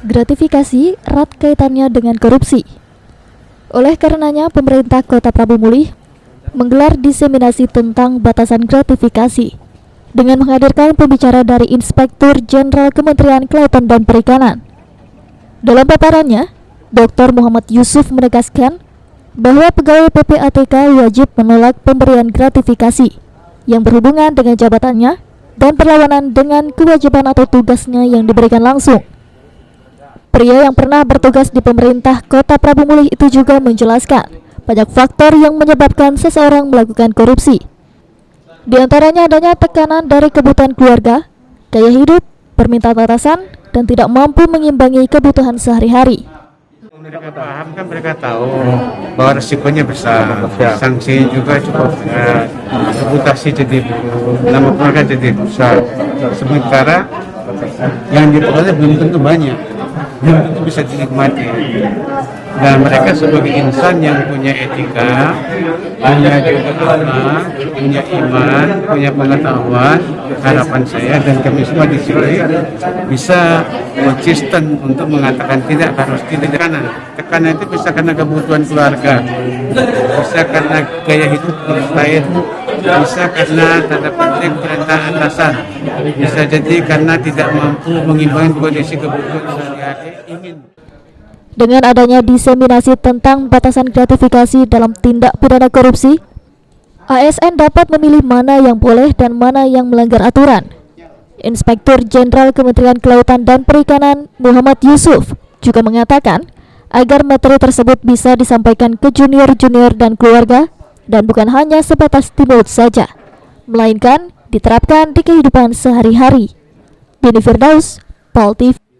Gratifikasi erat kaitannya dengan korupsi. Oleh karenanya, pemerintah Kota Prabu Mulih menggelar diseminasi tentang batasan gratifikasi dengan menghadirkan pembicara dari Inspektur Jenderal Kementerian Kelautan dan Perikanan. Dalam paparannya, Dr. Muhammad Yusuf menegaskan bahwa pegawai PPATK wajib menolak pemberian gratifikasi yang berhubungan dengan jabatannya dan berlawanan dengan kewajiban atau tugasnya yang diberikan langsung. Pria yang pernah bertugas di pemerintah Kota Prabu Mulih itu juga menjelaskan banyak faktor yang menyebabkan seseorang melakukan korupsi. Di antaranya adanya tekanan dari kebutuhan keluarga, gaya hidup, permintaan atasan, dan tidak mampu mengimbangi kebutuhan sehari-hari. Mereka paham kan, mereka tahu bahwa resikonya besar, sanksi juga cukup berat, reputasi jadi buruk, nama keluarga jadi rusak. Sementara yang diperoleh belum tentu banyak, belum tentu bisa dinikmati. Dan mereka sebagai insan yang punya etika, punya juga akhlak, punya iman, punya pengetahuan, harapan saya dan kami semua di sini bisa konsisten untuk mengatakan tidak, harus tidak. Tekanan itu bisa karena kebutuhan keluarga, bisa karena gaya hidup lifestyle, bisa karena tanda petik perintah atasan, bisa jadi karena tidak mampu mengimbangi kondisi kebutuhan sehari-hari. Dengan adanya diseminasi tentang batasan gratifikasi dalam tindak pidana korupsi, ASN dapat memilih mana yang boleh dan mana yang melanggar aturan. Inspektur Jenderal Kementerian Kelautan dan Perikanan Muhammad Yusuf juga mengatakan agar materi tersebut bisa disampaikan ke junior-junior dan keluarga dan bukan hanya sebatas di mulut saja, melainkan diterapkan di kehidupan sehari-hari. Deni Firdaus, POL TV.